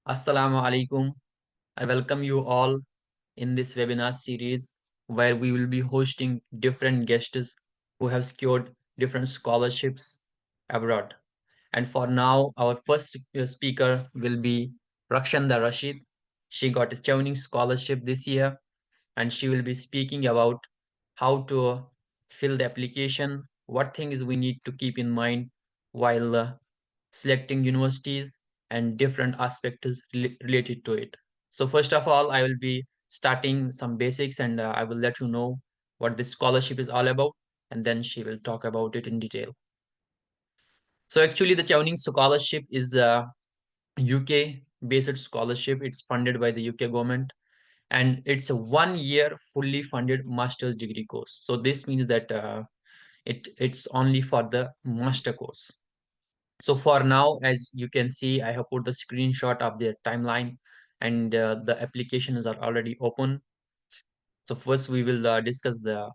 Assalamu alaikum. I welcome you all in this webinar series where we will be hosting different guests who have secured different scholarships abroad. And for now, our first speaker will be Rakshanda Rashid. She got a Chevening Scholarship this year, and she will be speaking about how to fill the application, what things we need to keep in mind while selecting universities and different aspects related to it. So first of all, I will be starting some basics and I will let you know what this scholarship is all about, and then she will talk about it in detail. So actually, the Chevening Scholarship is a UK based scholarship. It's funded by the UK government and it's a 1 year fully funded master's degree course. So this means that it's only for the master course. So for now, as you can see, I have put the screenshot of the timeline and the applications are already open. So first we will discuss the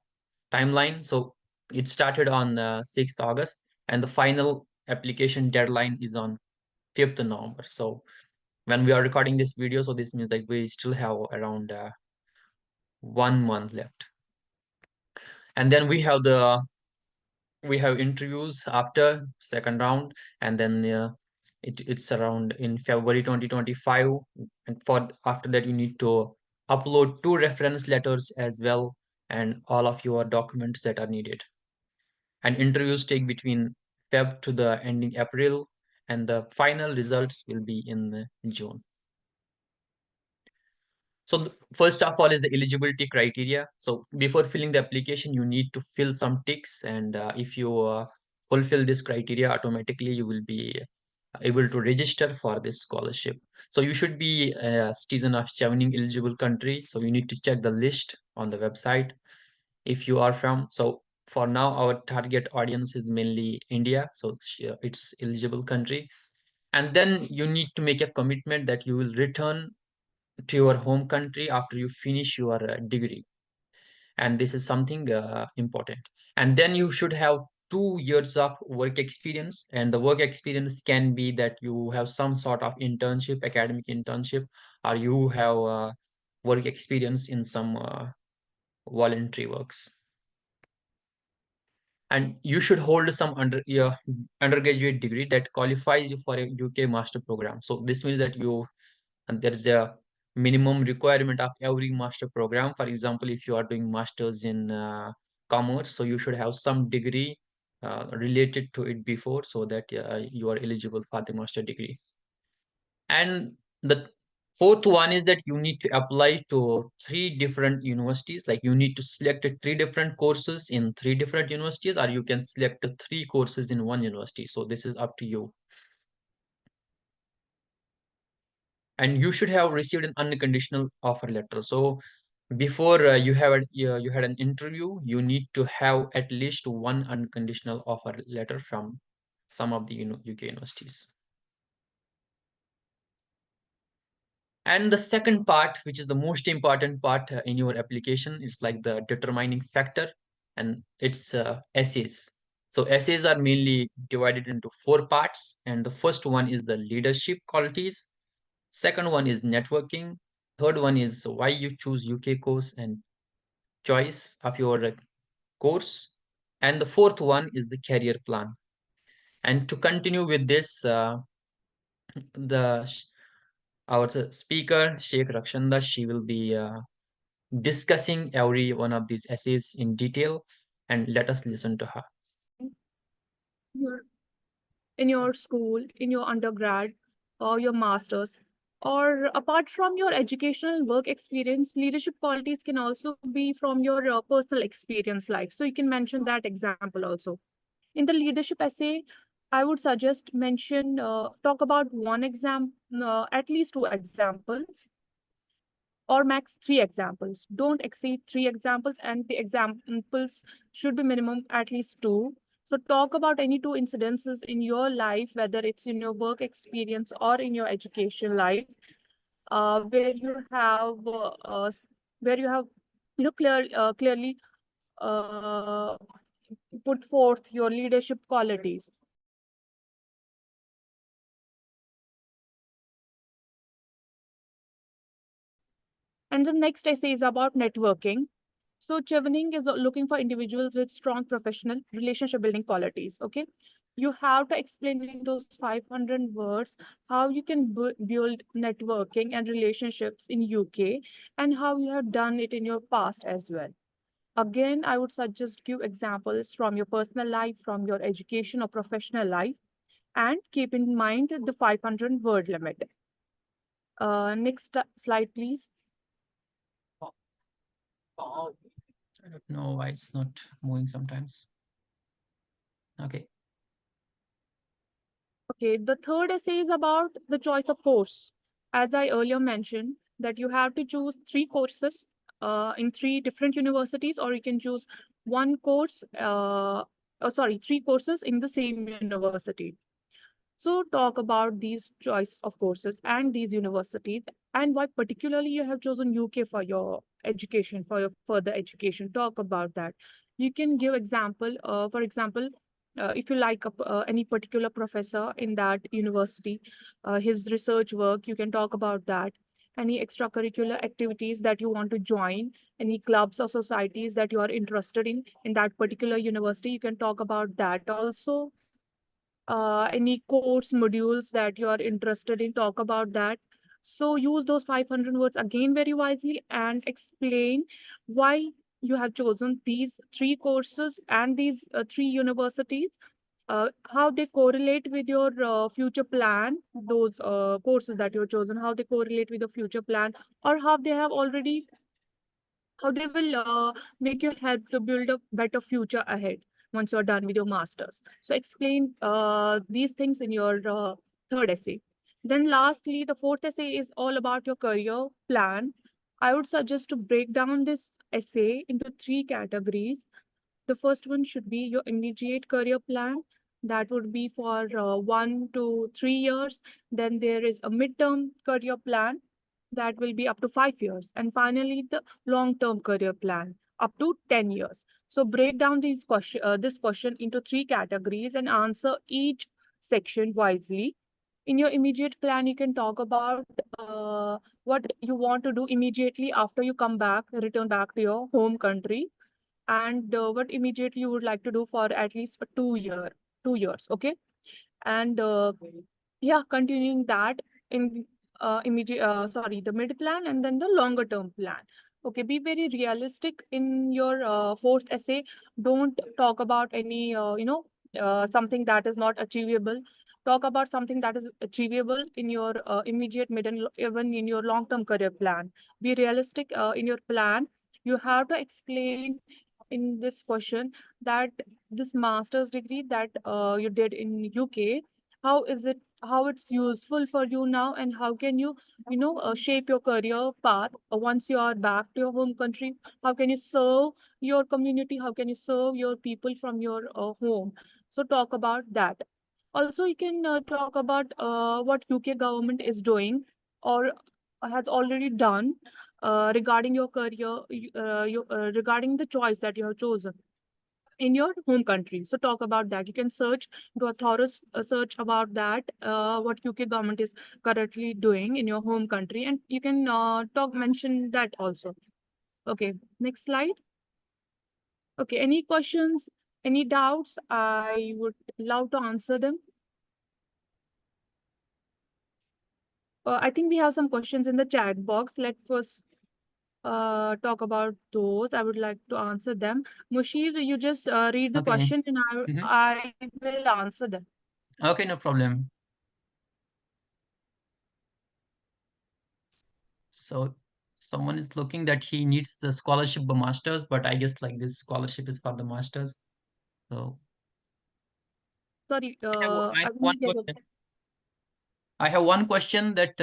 timeline. So it started on 6th August and the final application deadline is on 5th November. So when we are recording this video, so this means that we still have around 1 month left. And then we have interviews after second round, and then it's around in February 2025. And for after that, you need to upload 2 reference letters as well, and all of your documents that are needed. And interviews take between Feb to the ending April, and the final results will be in June. So first of all is the eligibility criteria. So before filling the application, you need to fill some ticks, and if you fulfill this criteria, automatically you will be able to register for this scholarship. So you should be a citizen of Chevening eligible country. So you need to check the list on the website if you are from. So for now, our target audience is mainly India. So it's eligible country. And then you need to make a commitment that you will return to your home country after you finish your degree, and this is something important. And then you should have 2 years of work experience, and the work experience can be that you have some sort of internship, academic internship, or you have work experience in some voluntary works. And you should hold some undergraduate degree that qualifies you for a UK master program. So this means that you and there's a minimum requirement of every master program. For example, if you are doing masters in commerce, so you should have some degree related to it before, so that you are eligible for the master degree. And the fourth one is that you need to apply to 3 different universities. Like you need to select 3 different courses in 3 different universities, or you can select 3 courses in one university. So this is up to you. And you should have received an unconditional offer letter. So before you had an interview, you need to have at least one unconditional offer letter from some of the UK universities. And the second part, which is the most important part in your application, is like the determining factor, and it's essays. So essays are mainly divided into 4 parts, and the first one is the leadership qualities. Second one is networking. Third one is why you choose UK course and choice of your course. And the fourth one is the career plan. And to continue with this, the our speaker, Sheikh Rakshanda, she will be discussing every one of these essays in detail, and let us listen to her. your in your school, in your undergrad, or your master's, or apart from your educational work experience, leadership qualities can also be from your personal experience life. So you can mention that example also. In the leadership essay, I would suggest talk about one exam, at least 2 examples, or max 3 examples. Don't exceed 3 examples, and the examples should be minimum at least two. So talk about any 2 incidences in your life, whether it's in your work experience or in your education life, where you have where you have clearly uh, put forth your leadership qualities. And the next essay is about networking. So Chevening is looking for individuals with strong professional relationship building qualities. Okay, you have to explain in those 500 words how you can build networking and relationships in UK, and how you have done it in your past as well. Again, I would suggest give examples from your personal life, from your education or professional life, and keep in mind the 500 word limit. Next slide, please. I don't know why it's not moving sometimes. Okay. Okay, the third essay is about the choice of course. As I earlier mentioned, that you have to choose three courses in three different universities, or you can choose one course, three courses in the same university. So talk about these choice of courses and these universities, and why particularly you have chosen UK for your education, for your further education. Talk about that. You can give example, for example, if you like any particular professor in that university, his research work, you can talk about that. Any extracurricular activities that you want to join, any clubs or societies that you are interested in that particular university, you can talk about that also. Any course modules that you are interested in, talk about that. So use those 500 words again very wisely and explain why you have chosen these three courses and these three universities, how they correlate with your future plan, those courses that you have chosen, how they correlate with the future plan, or how they have already, how they will make you help to build a better future ahead once you're done with your masters. So explain these things in your third essay. Then lastly, the fourth essay is all about your career plan. I would suggest to break down this essay into three categories. The first one should be your immediate career plan. That would be for 1 to 3 years. Then there is a midterm career plan that will be up to 5 years. And finally, the long-term career plan up to 10 years. So break down this question into three categories and answer each section wisely. In your immediate plan, you can talk about what you want to do immediately after you return back to your home country, and what immediately you would like to do for at least for 2 years. Okay, and yeah, continuing that in the mid plan and then the longer term plan. Okay, be very realistic in your fourth essay. Don't talk about any something that is not achievable. Talk about something that is achievable in your immediate, mid, and even in your long term career plan. Be realistic in your plan. You have to explain in this question that this master's degree that you did in UK, how is it, how it's useful for you now, and how can you shape your career path once you are back to your home country. How can you serve your community, how can you serve your people from your home. So talk about that. Also, you can talk about what UK government is doing or has already done regarding your career, regarding the choice that you have chosen in your home country. So talk about that. You can search, do a thorough search about that, what UK government is currently doing in your home country, and you can mention that also. Okay, next slide. Okay, any questions, any doubts? I would love to answer them. I think we have some questions in the chat box. Let's first talk about those. I would like to answer them. Mushir, you just read the Okay. question and Mhm. I will answer them. Okay, no problem. So someone is looking that he needs the scholarship for masters, but I guess like this scholarship is for the masters. So Sorry, I I have one didn't get it. question. I have one question that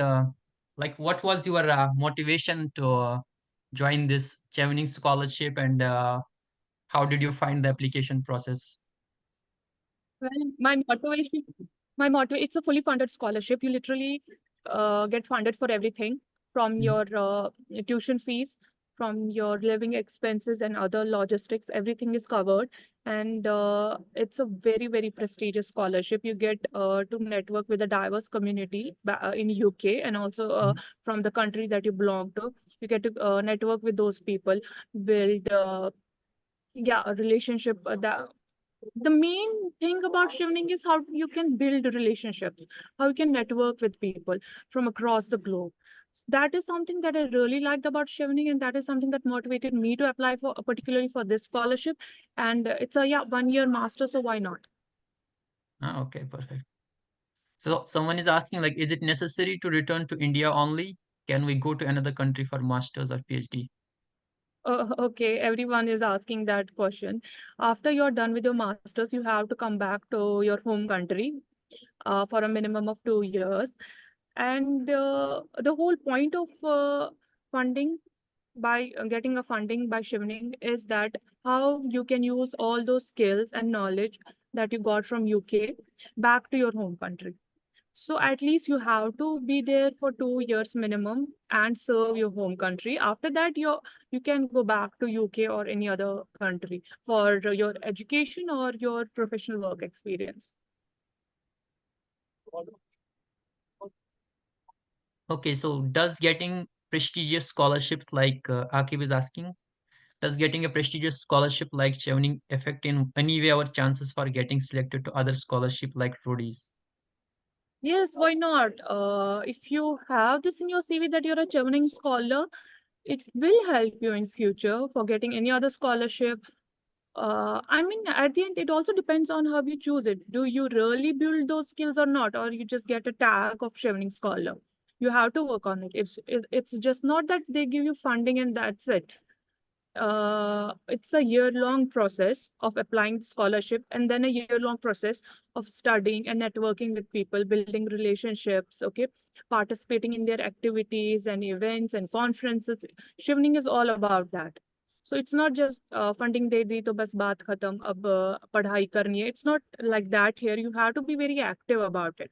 like what was your motivation to join this Chevening scholarship, and how did you find the application process? Well, my motto, it's a fully funded scholarship. You literally get funded for everything from Mhm. your tuition fees. from your living expenses and other logistics, everything is covered. And it's a very, very prestigious scholarship. You get to network with a diverse community in UK, and also Mhm. from the country that you belong to. You get to network with those people, build yeah, a relationship. The main thing about Shivning is how you can build relationships, how you can network with people from across the globe. That is something that I really liked about Shivning, and that is something that motivated me to apply for, particularly for this scholarship. And it's a, yeah, 1 year master, so why not? Okay, perfect. So someone is asking, like, is it necessary to return to India only? Can we go to another country for masters or PhD? Okay, everyone is asking that question. After you're done with your masters, you have to come back to your home country for a minimum of 2 years. And the whole point of funding by getting a funding by Shivning is that how you can use all those skills and knowledge that you got from UK back to your home country. So at least you have to be there for 2 years minimum and serve your home country. After that, you can go back to UK or any other country for your education or your professional work experience. Okay, so does getting prestigious scholarships like Akib is asking, does getting a prestigious scholarship like Chevening affect in any way our chances for getting selected to other scholarship like Rhodes? Yes, why not? If you have this in your CV that you're a Chevening scholar, it will help you in future for getting any other scholarship. I mean, at the end, it also depends on how you choose it. Do you really build those skills or not, or you just get a tag of Chevening scholar? You have to work on it. It's just not that they give you funding and that's it. It's a year-long process of applying the scholarship, and then a year-long process of studying and networking with people, building relationships, okay, participating in their activities and events and conferences. Shivning is all about that. So it's not just funding de di to bas baat khatam, ab padhai karni hai. It's not like that here. You have to be very active about it.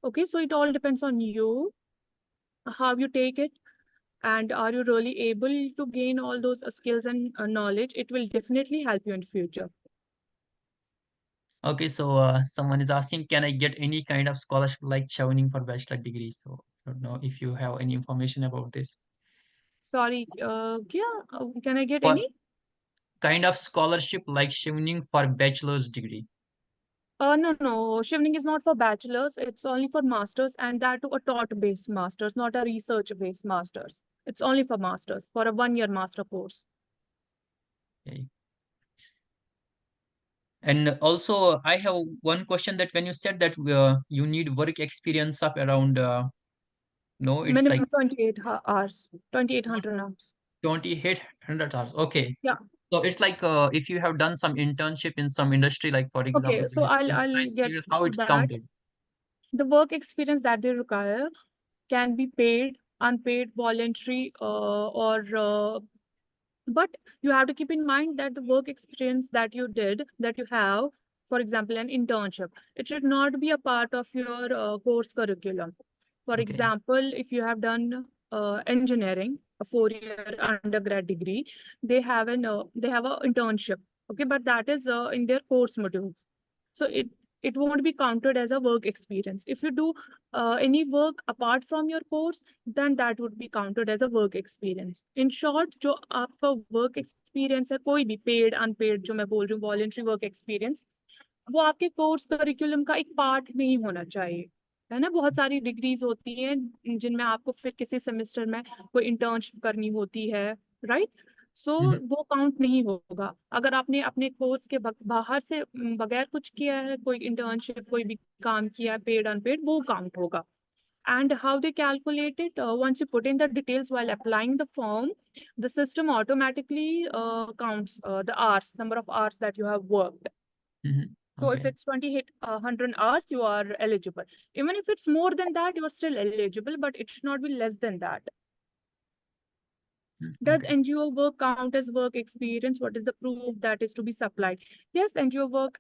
Okay, so it all depends on you, how you take it, and are you really able to gain all those skills and knowledge. It will definitely help you in future. Okay, so someone is asking, can I get any kind of scholarship like Chevening for bachelor degree? So I don't know if you have any information about this. Sorry, yeah, can I get For any? kind of scholarship like Chevening for bachelor's degree. No, Shivning is not for bachelors. It's only for masters, and that to a taught-based masters, not a research-based masters. It's only for masters, for a 1 year master course. Okay. And also, I have one question that when you said that you need work experience of around, no, it's like Minimum 28 hours, 2800 hours. 2,800 hours. Okay. Yeah. So it's like if you have done some internship in some industry, like for Okay, example, so I'll nice get period, how it's that. counted. The work experience that they require can be paid, unpaid, voluntary, or but you have to keep in mind that the work experience that you did, that you have, for example, an internship, it should not be a part of your course curriculum. For Okay. example, if you have done engineering, a 4 year undergrad degree, they have a internship, okay, but that is in their course modules. So it won't be counted as a work experience. If you do any work apart from your course, then that would be counted as a work experience. In short, जो आपका work experience है, कोई भी paid, unpaid, जो मैं बोल रही हूँ voluntary work experience, वो आपके कोर्स करिकुलम का एक पार्ट नहीं होना चाहिए। है ना, बहुत सारी डिग्रीज होती हैं जिनमें आपको फिर किसी सेमेस्टर में कोई इंटर्नशिप करनी होती है, राइट? सो Mhm. वो काउंट नहीं होगा अगर आपने अपने कोर्स के बाहर से बगैर कुछ किया है, कोई इंटर्नशिप कोई भी काम किया है, पेड अनपेड, वो काउंट होगा. And how they calculate it, once you put in the details while applying the form, the system automatically counts the hours, number of hours that you have worked. Mhm. So if Okay. it's 100 hours, you are eligible. Even if it's more than that, you are still eligible, but it should not be less than that. Does Okay. NGO work count as work experience? What is the proof that is to be supplied? Yes, NGO work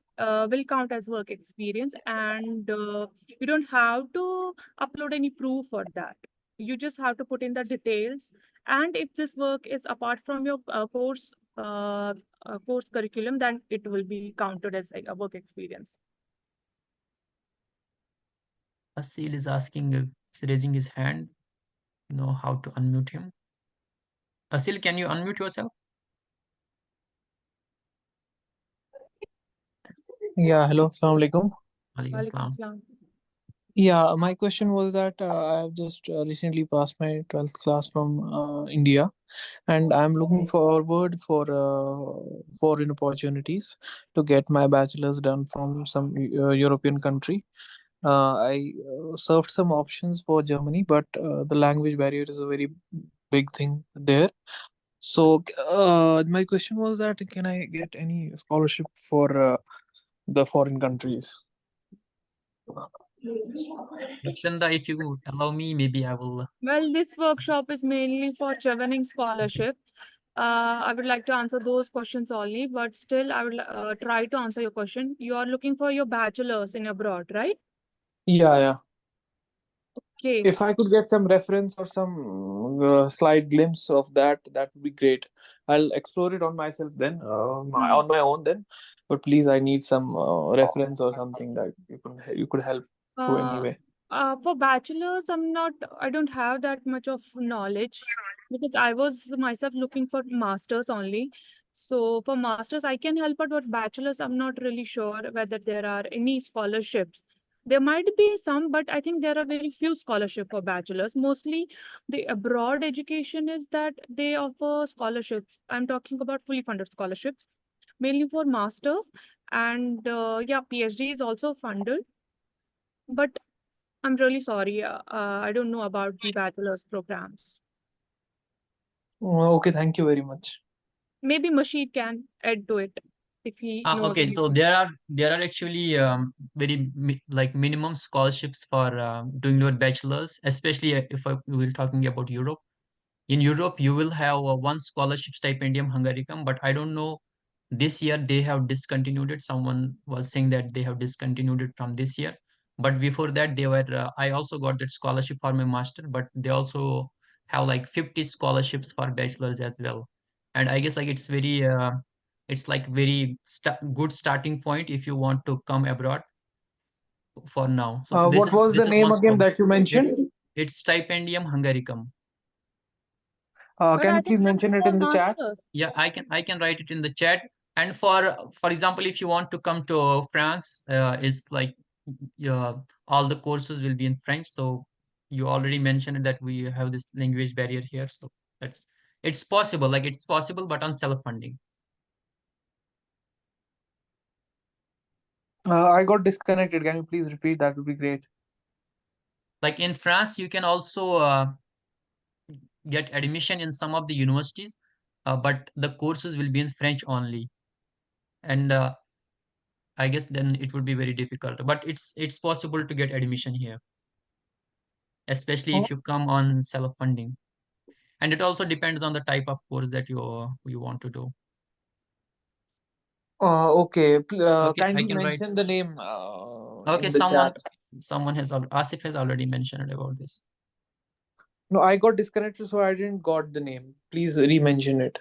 will count as work experience, and you don't have to upload any proof for that. You just have to put in the details. And if this work is apart from your course curriculum, then it will be counted as like a work experience. Asil is asking, is raising his hand. Know how to unmute him. Asil, can you unmute yourself? Yeah, hello, Assalamu alaikum. Alaikum Walaikum salam. salam. Yeah, my question was that I have just recently passed my 12th class from India, and I'm looking forward for foreign opportunities to get my bachelor's done from some European country. I served some options for Germany, but the language barrier is a very big thing there. So, my question was that can I get any scholarship for the foreign countries? Rakshanda, if you allow me, maybe I will. Well, this workshop is mainly for Chevening Scholarship. I would like to answer those questions only, but still, I will try to answer your question. You are looking for your bachelor's in abroad, right? Yeah, yeah. Okay. If I could get some reference or some slight glimpse of that, that would be great. I'll explore it on myself then, Hmm. on my own then. But please, I need some reference or something that you could help to Uh, anyway. for bachelor's, I don't have that much of knowledge because I was myself looking for master's only. So for master's, I can help out, but bachelor's, I'm not really sure whether there are any scholarships. There might be some, but I think there are very few scholarship for bachelor's. Mostly the abroad education is that they offer scholarships. I'm talking about fully funded scholarships, mainly for masters. And yeah, PhD is also funded. But I'm really sorry. I don't know about the bachelor's programs. Okay, thank you very much. Maybe Mashid can add to it if he knows Okay, so anything. there are actually like minimum scholarships for doing your bachelor's, especially if we will talking about Europe. In Europe, you will have one scholarship stipendium Hungaricum, but I don't know. This year they have discontinued it. Someone was saying that they have discontinued it from this year. But before that, they were. I also got that scholarship for my master, but they also have like 50 scholarships for bachelors as well. And I guess like it's like very good starting point if you want to come abroad for now. So What was this the is name one again scholarship. that you It's mentioned? it's stipendium Hungaricum. But Can I you think please that's mention it for in the chat? masters. Yeah, I can write it in the chat. And for example, if you want to come to France, it's like uh, all the courses will be in French. So you already mentioned that we have this language barrier here. So that's it's possible. Like it's possible, but on self-funding. I got disconnected. Can you please repeat? That would be great. Like in France, you can also get admission in some of the universities, but the courses will be in French only. And I guess then it would be very difficult. But it's possible to get admission here, especially Oh, if you come on self-funding. And it also depends on the type of course that you want to do. okay. Okay, I Kindly can write. mention the name Okay, in the someone chat. someone has Asif has already mentioned about this. No, I got disconnected, so I didn't got the name. Please re-mention it.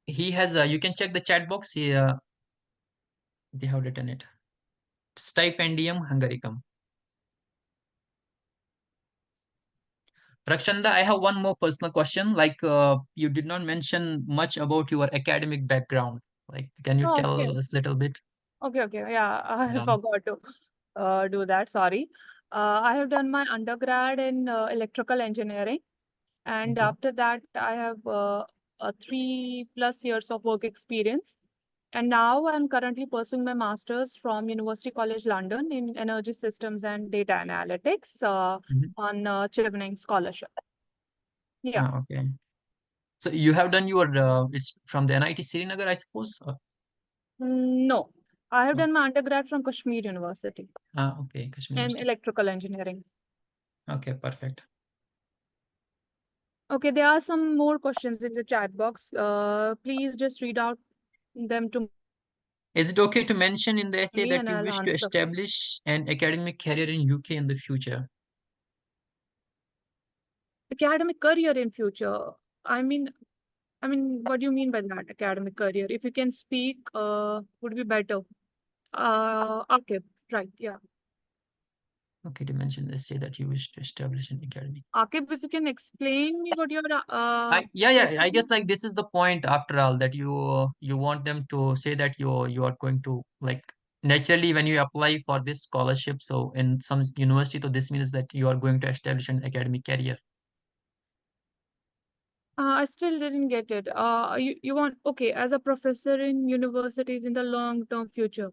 He has you can check the chat box. They have written it. Stipendium Hungaricum. Rakshanda, I have one more personal question. Like you did not mention much about your academic background. Like, can you Oh, okay. tell us a little bit? Okay. Yeah, I Yeah. forgot to do that. Sorry. I have done my undergrad in electrical engineering. And Okay. after that, I have 3+ years of work experience. And now I'm currently pursuing my master's from University College London in energy systems and data analytics Mhm. on Chevening Scholarship. Yeah. Okay. So you have done your it's from the NIT Srinagar, I suppose. No, I have Oh, done my undergrad from Kashmir University okay, Kashmir in University. electrical engineering. Okay, perfect. Okay, there are some more questions in the chat box. Please just read out them to Is it okay to mention in the essay me that and you I'll wish to answer. establish, an academic career in UK in the future? academic career in future. I mean, what do you mean by that, academic career? If you can speak, would be better. Okay, right, yeah. Okay, to mention this, say that you wish to establish an academy. Akib, if you can explain me what your Yeah, I guess question. like this is the point after all, that you want them to say that you are going to like naturally when you apply for this scholarship, so in some university, so this means that you are going to establish an academic career. I still didn't get it. You want, okay, as a professor in universities in the long-term future.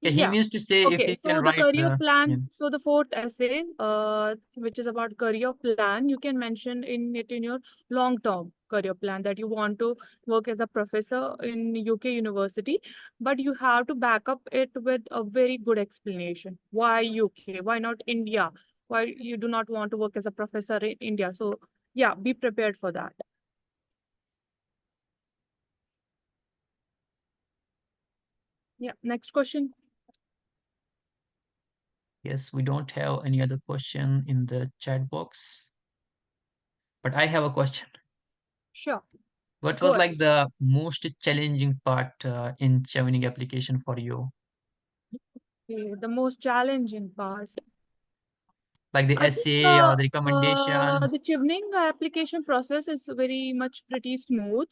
Yeah, he Yeah. means to say if Okay, he can so the write career the, yeah. plan, so the fourth essay, which is about career plan, you can mention in it in your long-term career plan that you want to work as a professor in UK university, but you have to back up it with a very good explanation. Why UK? Why not India? Why you do not want to work as a professor in India? So yeah, be prepared for that. Yeah, next question. Yes, we don't have any other question in the chat box, but I have a question. Sure, What go was ahead. like the most challenging part in Chevening application for you? Okay, the most challenging part. Like the I think essay or the recommendation? the Chevening application process is very much pretty smooth.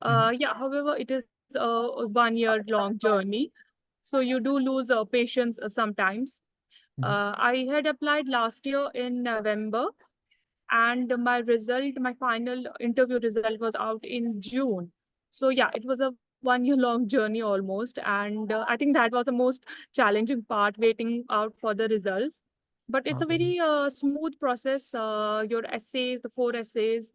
Mhm, Yeah, however, it is a 1 year long journey. So you do lose patience sometimes. mhm. I had applied last year in November, and my final interview result was out in June. So yeah, it was a 1 year long journey almost, and I think that was the most challenging part, waiting out for the results. But it's a Okay. very smooth process. Your essays, the four essays,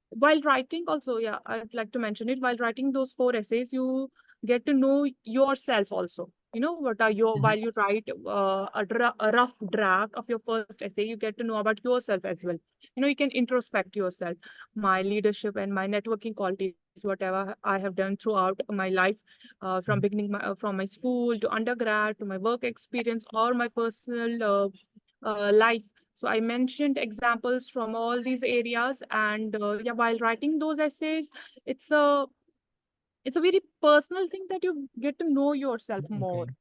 while writing also, yeah, I'd like to mention it. While writing those four essays, you get to know yourself also. You know, what are your, Mhm. while you write a rough draft of your first essay, you get to know about yourself as well. You know, you can introspect yourself, my leadership and my networking qualities, whatever I have done throughout my life, from Mhm. beginning from my school to undergrad to my work experience or my personal life. So I mentioned examples from all these areas, and yeah, while writing those essays, it's a it's a very personal thing that you get to know yourself more. Okay.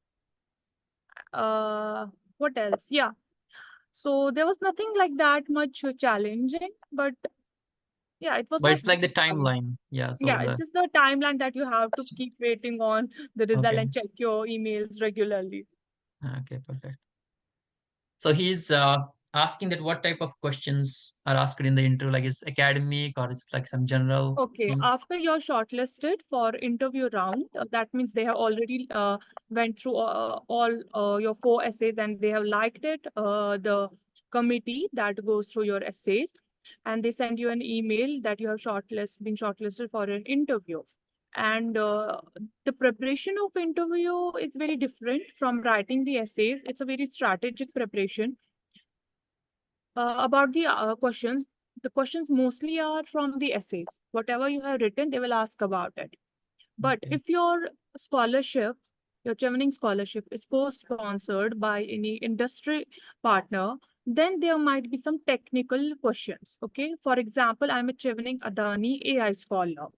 Uh, what else? Yeah. So there was nothing like that much challenging, but yeah, it was But not it's like the fun. timeline. Yeah. So Yeah, it's the just the timeline that you have to keep waiting on the result okay. and check your emails regularly. Okay, perfect. So he's asking that what type of questions are asked in the interview, like is academic or it's like some general Okay, things. after you're shortlisted for interview round, that means they have already went through all your four essays and they have liked it. The committee that goes through your essays, and they send you an email that you have been shortlisted for an interview. And the preparation of interview is very different from writing the essays. It's a very strategic preparation. About the questions, the questions mostly are from the essays. Whatever you have written, they will ask about it. But Okay. if your scholarship, your Chevening scholarship is co-sponsored by any industry partner, then there might be some technical questions. Okay. For example, I'm a Chevening Adani AI scholar.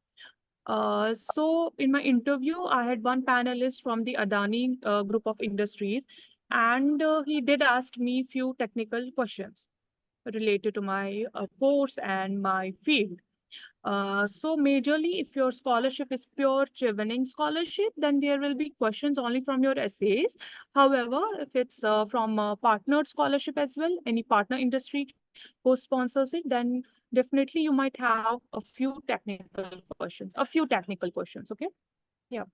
So in my interview, I had one panelist from the Adani group of industries, and he did ask me few technical questions related to my course and my field. So majorly, if your scholarship is pure Chevening scholarship, then there will be questions only from your essays. However, if it's from a partnered scholarship as well, any partner industry co-sponsors it, then definitely you might have a few technical questions, Okay. Yeah.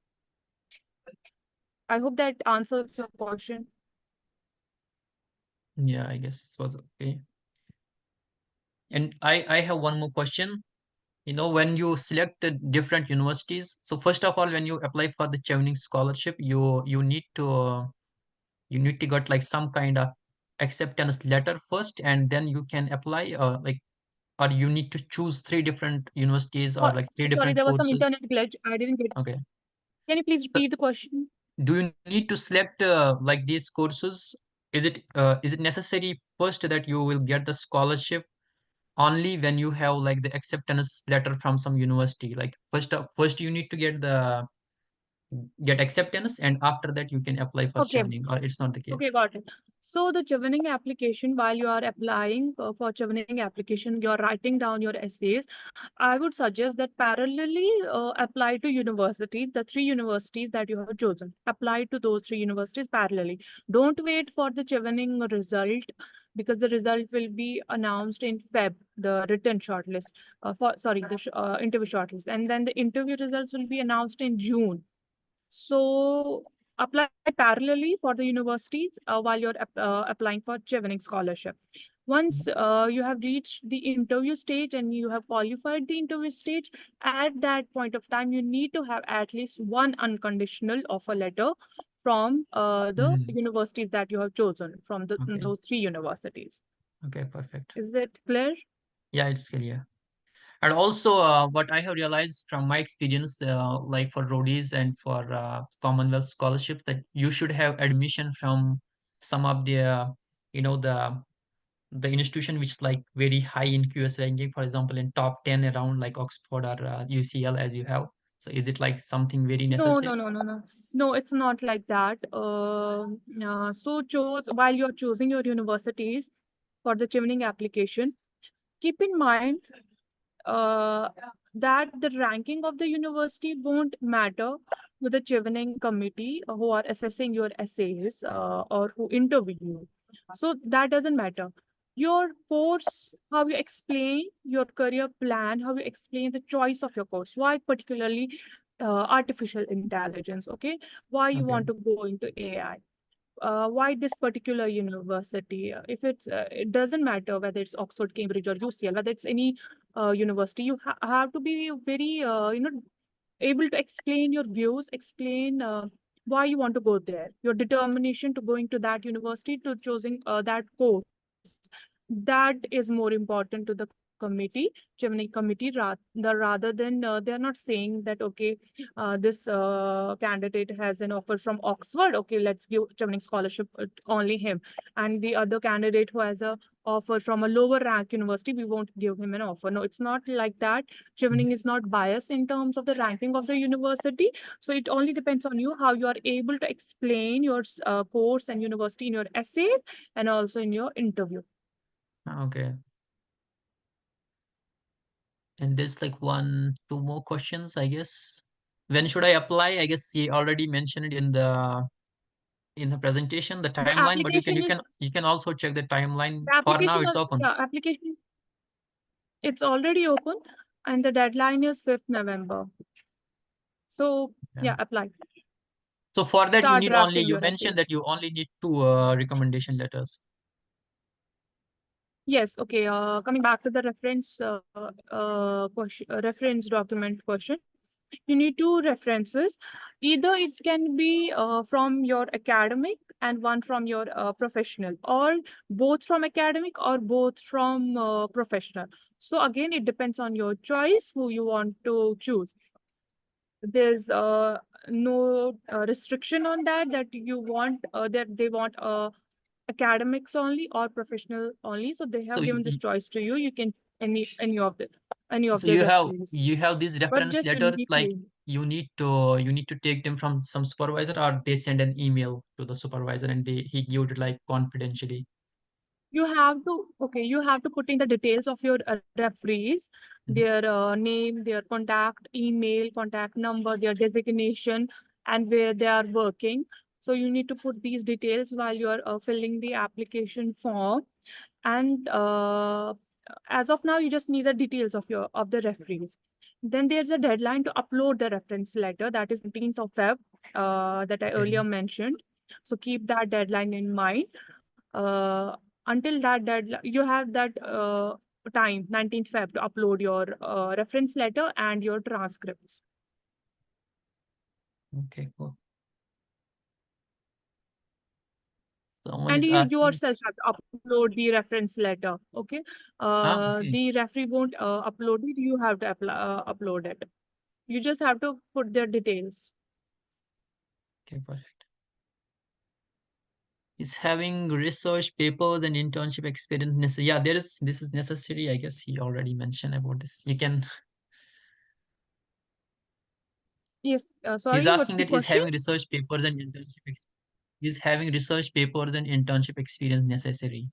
I hope that answers your question. Yeah, I guess it was okay. And I have one more question. You know, when you select the different universities, so first of all, when you apply for the Chevening scholarship, you need to get like some kind of acceptance letter first, and then you can apply, like, or you need to choose three different universities or So, like three sorry, different there was some courses. internet glitch. I didn't get. Okay. Can you please So repeat the question? do you need to select like these courses? Is it necessary first that you will get the scholarship, only when you have like the acceptance letter from some university. Like first you need to get acceptance, and after that you can apply for Okay, Chevening, or it's not the okay, case. got it. So the Chevening application, while you are applying for Chevening application, you're writing down your essays. I would suggest that parallelly apply to universities, the three universities that you have chosen. Apply to those three universities parallelly. Don't wait for the Chevening result, because the result will be announced in Feb, the written shortlist, interview shortlist, and then the interview results will be announced in June. So apply parallelly for the universities while you're applying for Chevening scholarship. Once you have reached the interview stage and you have qualified the interview stage, at that point of time, you need to have at least one unconditional offer letter from the Mhm. universities that you have chosen, from Okay. those three universities. Okay, perfect. Is it clear? Yeah, it's clear. And also, what I have realized from my experience, like for roadies and for Commonwealth scholarships, that you should have admission from some of the, the institution which is like very high in QS ranking, for example, in top 10 around like Oxford or UCL as you have. So is it like something very No, no, necessary? no, no, no. No, it's not like that. So choose while you're choosing your universities for the Chevening application, keep in mind uh, that the ranking of the university won't matter to the Chevening committee who are assessing your essays or who interview you. So that doesn't matter. Your course, how you explain your career plan, how you explain the choice of your course, why particularly artificial intelligence, okay? Why you Okay. want to go into AI? Why this particular university? If it doesn't matter whether it's Oxford, Cambridge, or UCL, whether it's any university, you have to be very, able to explain your views, explain why you want to go there, your determination to going to that university, to choosing that course. That is more important to the committee, Chevening committee, rather than they're not saying that, okay, this candidate has an offer from Oxford. Okay, let's give Chevening scholarship only him. And the other candidate who has a offer from a lower rank university, we won't give him an offer. No, it's not like that. Mhm. Chevening is not biased in terms of the ranking of the university. So it only depends on you how you are able to explain your course and university in your essay and also in your interview. Okay. And there's like two more questions, I guess. When should I apply? I guess he already mentioned it in the presentation, the The timeline, but application is you can also check the timeline. the For now, application it's was open. yeah, application it's already open, and the deadline is 5th November. So Yeah. yeah, apply. So for that, Start drafting you your mentioned essays. that you only need two recommendation letters. Yes, okay. Coming back to the reference document question, you need two references. Either it can be from your academic and one from your professional, or both from academic or both from professional. So again, it depends on your choice who you want to choose. There's no restriction on that you want that they want academics only or professional only. So they So have given this choice to you. You can any of the referees, you have these but reference just you letters, need like to you need to take them from some supervisor, or they send an email to the supervisor and he give it like confidentially. you have to put in the details of your referees, Mhm. their name, their contact email, contact number, their designation, and where they are working. So you need to put these details while you are filling the application form. And as of now, you just need the details of the referees. Then there's a deadline to upload the reference letter, that is 19th of Feb, that I Okay. earlier mentioned. So keep that deadline in mind. Until that deadline, you have that time, 19th Feb, to upload your reference letter and your transcripts. Okay, cool. Someone And is you asking. yourself have to upload the reference letter. Okay. Okay. The referee won't upload it. You have to upload it. You just have to put their details. Okay, perfect. Is having research papers and internship experience necessary? Yeah, this is necessary. I guess he already mentioned about this. You can. Yes, He's sorry, what's asking the that is question? having research papers and is having research papers and internship experience necessary?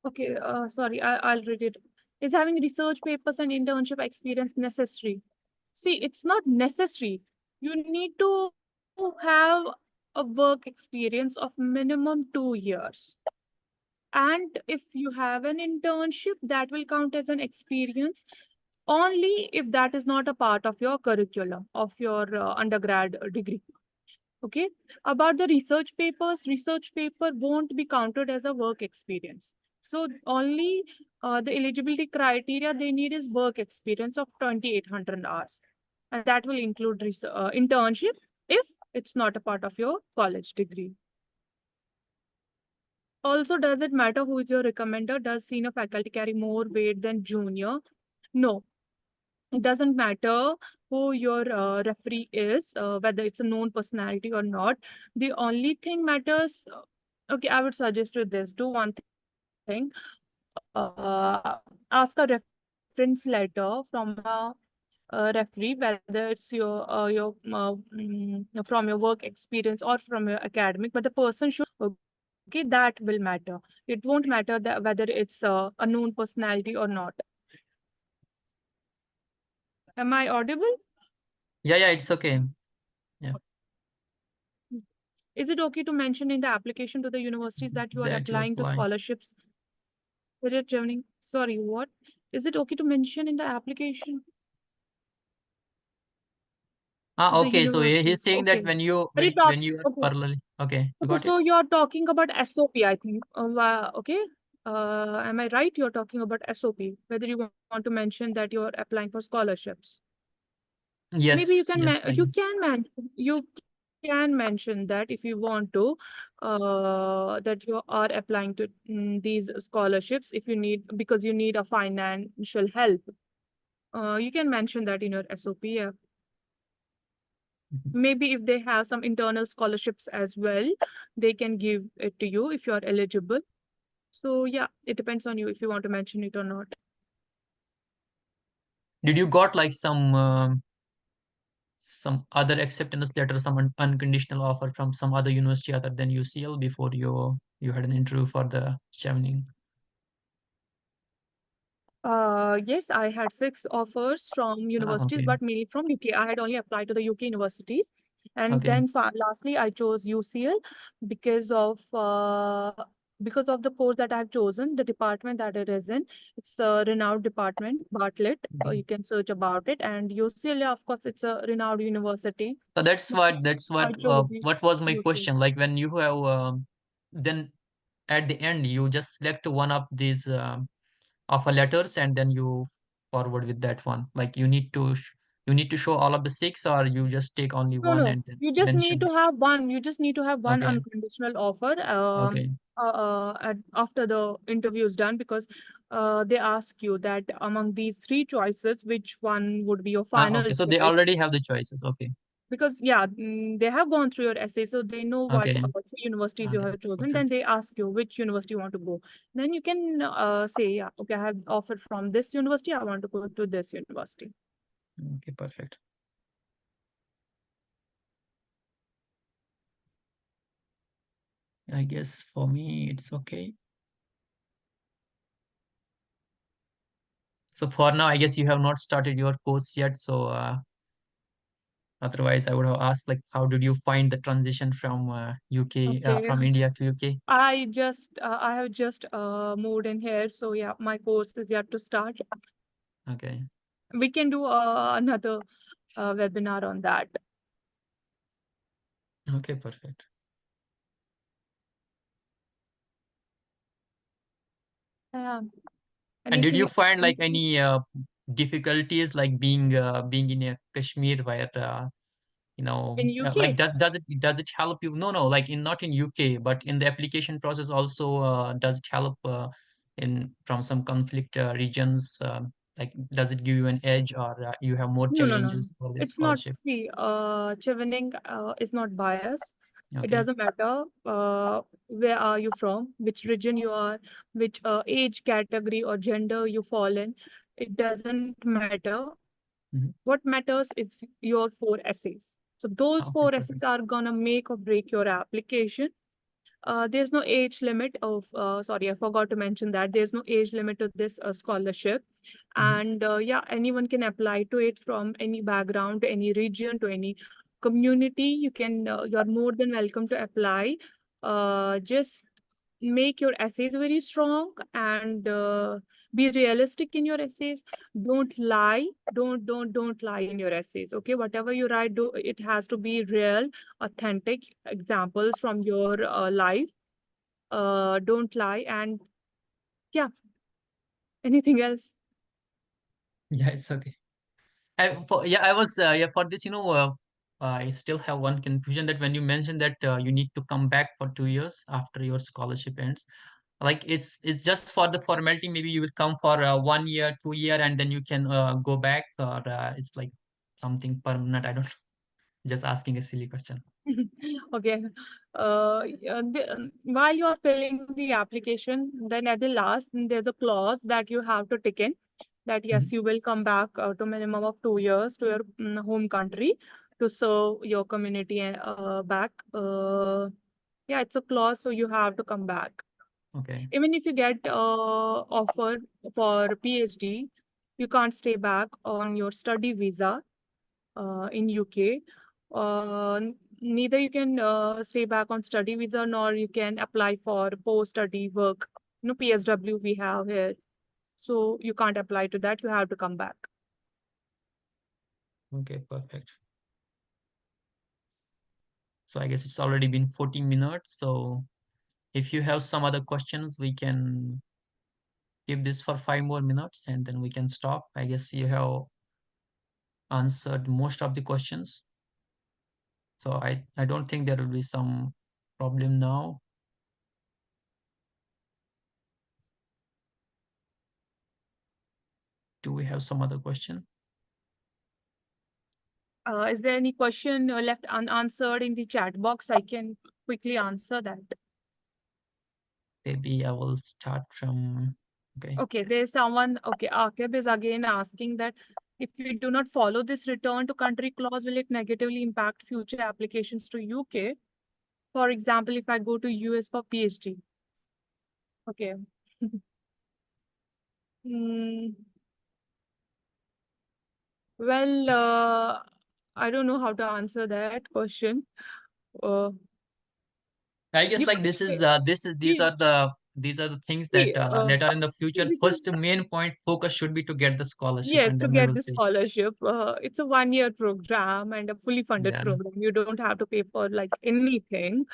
Okay, sorry, I'll read it. Is having research papers and internship experience necessary? See, it's not necessary. You need to have a work experience of minimum 2 years. And if you have an internship, that will count as an experience only if that is not a part of your curriculum of your undergrad degree. Okay. About the research paper won't be counted as a work experience. So only the eligibility criteria they need is work experience of 2,800 hours. And that will include internship if it's not a part of your college degree. Also, does it matter who is your recommender? Does senior faculty carry more weight than junior? No, it doesn't matter who your referee is, whether it's a known personality or not. The only thing matters, okay, I would suggest you this. Do one thing. Ask a reference letter from a referee, whether it's from your work experience or from your academic, but the person should be known. Okay, that will matter. It won't matter that whether it's a known personality or not. Am I audible? Yeah, it's okay. Yeah, Is it okay to mention in the application to the universities that you are that you applying to apply. scholarships? Career Chevening. Sorry, what? Is it okay to mention in the application to the Okay. So universities? he's saying that Okay. Are you when talk? you are Okay. parallel. Okay, you Okay, got it. so you're talking about SOP, I think. Okay. Am I right? You're talking about SOP, whether you want to mention that you're applying for scholarships. Maybe Yes, yes, I guess. you can mention that if you want to, that you are applying to these scholarships if you need because you need a financial help. You can mention that in your SOP. Yeah. Mhm. Maybe if they have some internal scholarships as well, they can give it to you if you are eligible. So yeah, it depends on you if you want to mention it or not. Did you got like some other acceptance letter, some unconditional offer from some other university other than UCL before you had an interview for the Chevening? Yes, I had six offers from universities, Okay, but mainly from UK. I had only applied to the UK universities. And okay, then lastly, I chose UCL because of because of the course that I've chosen, the department that it is in. It's a renowned department, Bartlett. okay. You can search about it. And UCL, yeah, of course, it's a renowned university. So that's I chose what was my UCL. question. Like when you have then at the end you just select one of these offer letters and then you forward with that one. Like you need to show all of the six, or you just take only No, one no. and then You just need mention. to have one. You just need to have one Okay, unconditional offer okay, after the interview is done because they ask you that among these three choices, which one would be your final okay. So they choice? already have the choices. Okay, Because yeah, they have gone through your essay, so they know what okay, three universities you okay. have chosen. Then Perfect. they ask you which university you want to go. Then you can say, yeah, okay, I have offered from this university. I want to go to this university. Okay, perfect. I guess for me it's okay. So for now, I guess you have not started your course yet. So otherwise, I would have asked like, how did you find the transition from UK Okay. from India to UK? I have just moved in here, so yeah, my course is yet to start. Okay, We can do another webinar on that. okay, perfect. Yeah. And did Anything you else? find like any difficulties like being in a Kashmir where In UK? like does it help you? No, no, like in not in UK, but in the application process also does it help in from some conflict regions? Like, does it give you an edge, or you have more No, no, no. challenges for this It's not, scholarship? see, Chevening is not biased. It Okay. doesn't matter where are you from, which region you are, which age category or gender you fall in. It doesn't matter. Mhm. What matters is your four essays. So those Okay, four essays perfect. are gonna make or break your application. There's no age limit of, sorry, I forgot to mention that there's no age limit to this scholarship. Mhm. And yeah, anyone can apply to it from any background, to any region, to any community. You're more than welcome to apply. Just make your essays very strong and be realistic in your essays. Don't lie. Don't lie in your essays. Okay, whatever you write, it has to be real, authentic examples from your life. Don't lie. And yeah, anything else? Yeah, it's okay. I was yeah, for this, I still have one confusion, that when you mentioned that you need to come back for 2 years after your scholarship ends, like it's just for the formality. Maybe you will come for 1 year, 2 year, and then you can go back, or it's like something permanent. I don't just asking a silly question. Okay. While you are filling the application, then at the last, there's a clause that you have to tick in that yes, Mhm. you will come back to minimum of 2 years to your home country to serve your community back. Yeah, it's a clause, so you have to come back. Okay. Even if you get offer for PhD, you can't stay back on your study visa in UK. Neither you can stay back on study visa, nor you can apply for post-study work. PSW we have here. So you can't apply to that. You have to come back. Okay, perfect. So I guess it's already been 40 minutes. So if you have some other questions, we can keep this for 5 more minutes, and then we can stop. I guess you have answered most of the questions. So I don't think there will be some problem now. Do we have some other question? Is there any question left unanswered in the chat box? I can quickly answer that. Maybe I will start from, okay. Okay, there's someone, okay, Akib is again asking that if we do not follow this return to country clause, will it negatively impact future applications to UK? For example, if I go to US for PhD. Okay. Mm, well, I don't know how to answer that question. Uh, I guess you like can this is say, we, these are the things see, that are in the future. this is, First main point focus should be to get the scholarship, yes, and to then we get will the see. scholarship. It's a 1 year program and a fully funded Yeah. program. You don't have to pay for like anything.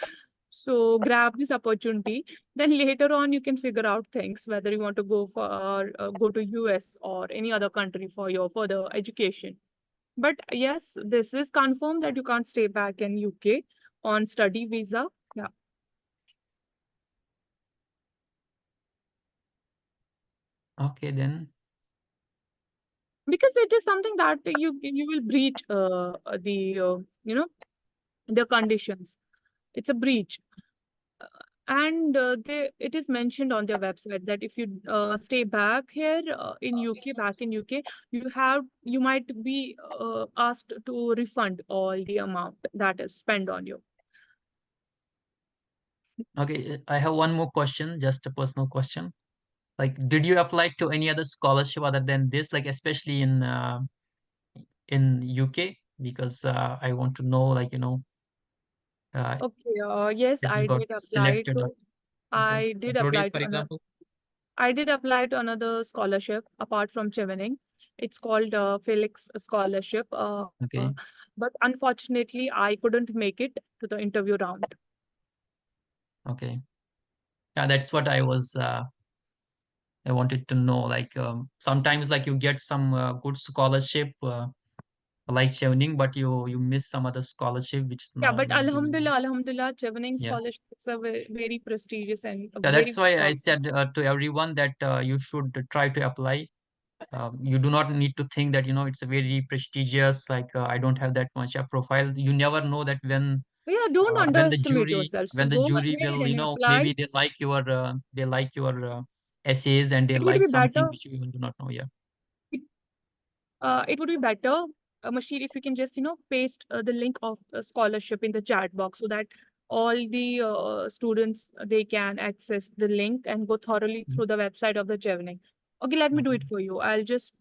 So grab this opportunity. Then later on, you can figure out things whether you want to go to US or any other country for your further education. But yes, this is confirmed that you can't stay back in UK on study visa. Yeah, Okay, then. because it is something that you will breach the the conditions. It's a breach. And it is mentioned on their website that if you stay back here in UK, back in UK, you might be asked to refund all the amount that is spent on you. Okay, I have one more question, just a personal question. Like, did you apply to any other scholarship other than this, like especially in UK? Because I want to know, like, uh, Okay, yes, if you got selected. Okay, I did like apply Rhodes, to for another. example. I did apply to another scholarship apart from Chevening. It's called Felix Scholarship. Okay, But unfortunately, I couldn't make it to the interview round. okay. Yeah, that's what I wanted to know. Like, sometimes like you get some good scholarship, like Chevening, but you miss some other scholarship which is Yeah, not but gonna give you. Alhamdulillah, Chevening Yeah. Scholarship is a very prestigious and a Yeah, that's very why I said to everyone that you should try to apply. You do not need to think that it's a very prestigious, like I don't have that much a profile. You never know that Yeah, don't when the underestimate jury yourself. So when the go jury ahead will, and apply. maybe they like your essays, and they It would like be something better. which you even do not know. Yeah. It would be better, Mashir, if you can just, paste the link of scholarship in the chat box so that all the students, they can access the link and go thoroughly Mm. through the website of the Chevening. Okay, let me do Okay. it for you. I'll just,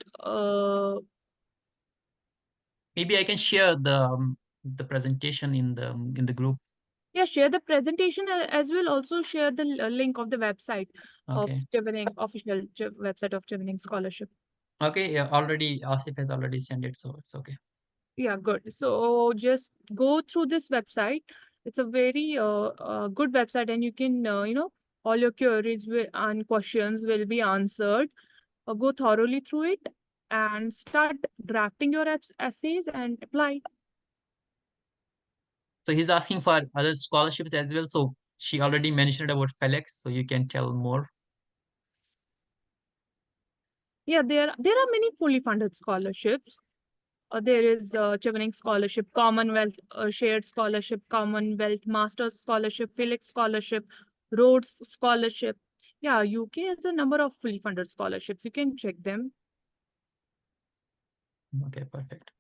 Maybe I can share the presentation in the group. yeah, share the presentation as well. Also share the link of the website of Okay. Chevening, official website of Chevening Scholarship. Okay. Yeah, already Asif has already sent it, so it's okay. Yeah, good. So just go through this website. It's a very good website, and you can, all your queries and questions will be answered. Go thoroughly through it and start drafting your essays and apply. So he's asking for other scholarships as well. So she already mentioned about Felix, so you can tell more. Yeah, there are many fully funded scholarships. There is Chevening Scholarship, Commonwealth Shared Scholarship, Commonwealth Masters Scholarship, Felix Scholarship, Rhodes Scholarship. Yeah, UK has a number of fully funded scholarships. You can check them. Okay, perfect.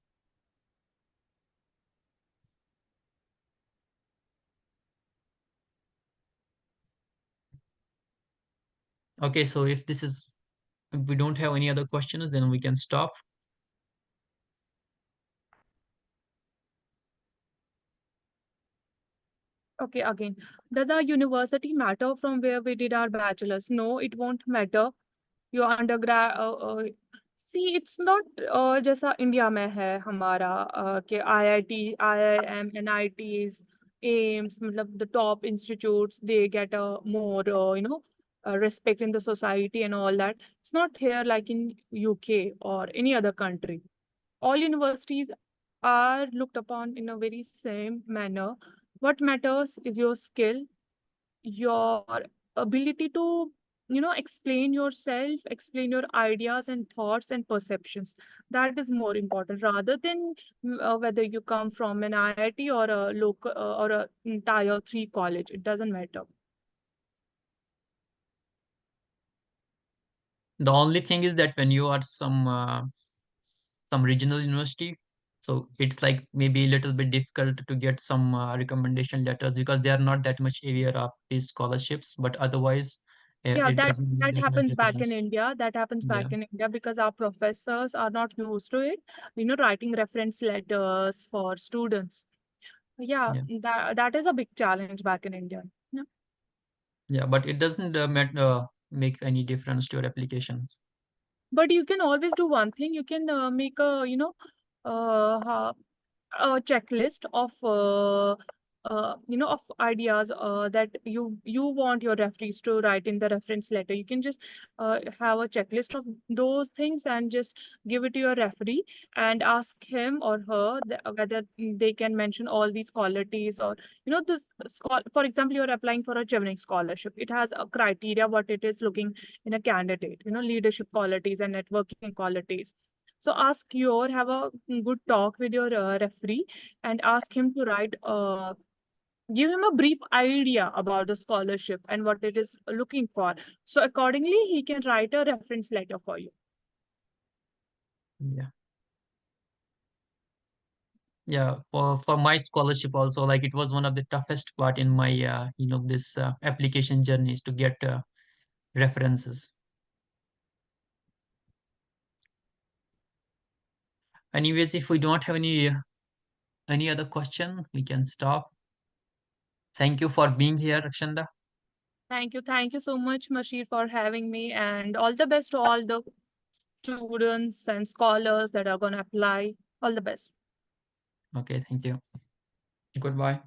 Okay, so if we don't have any other questions, then we can stop. Okay, again, does our university matter from where we did our bachelor's? No, it won't matter. Your undergrad, see, it's not जैसा India में है हमारा कि IIT, IIM, NITs, AIMS, मतलब the top institutes, they get a more, respect in the society and all that. It's not here like in UK or any other country. All universities are looked upon in a very same manner. What matters is your skill, your ability to, explain yourself, explain your ideas and thoughts and perceptions. That is more important rather than whether you come from an IIT or a local or a tier 3 college. It doesn't matter. The only thing is that when you are some regional university, so it's like maybe a little bit difficult to get some recommendation letters because they are not that much aware of these scholarships. But otherwise, Yeah, it that doesn't make that that much happens back in difference. India. That happens Yeah, back in India because our professors are not used to it, writing reference letters for students. Yeah, yeah, that is a big challenge back in India. Yeah. yeah. But it doesn't make any difference to your applications. But you can always do one thing. You can make a, a checklist of of ideas that you want your referees to write in the reference letter. You can just have a checklist of those things and just give it to your referee and ask him or her whether they can mention all these qualities, or this for example, you're applying for a Chevening scholarship. It has a criteria what it is looking in a candidate, leadership qualities and networking qualities. So have a good talk with your referee and ask him to give him a brief idea about the scholarship and what it is looking for. So accordingly, he can write a reference letter for you. Yeah. Yeah, for my scholarship also, like it was one of the toughest part in my this application journey is to get references. Anyways, if we don't have any other question, we can stop. Thank you for being here, Rakshanda. Thank you. Thank you so much, Mashir, for having me, and all the best to all the students and scholars that are going to apply. All the best. Okay, thank you. Goodbye.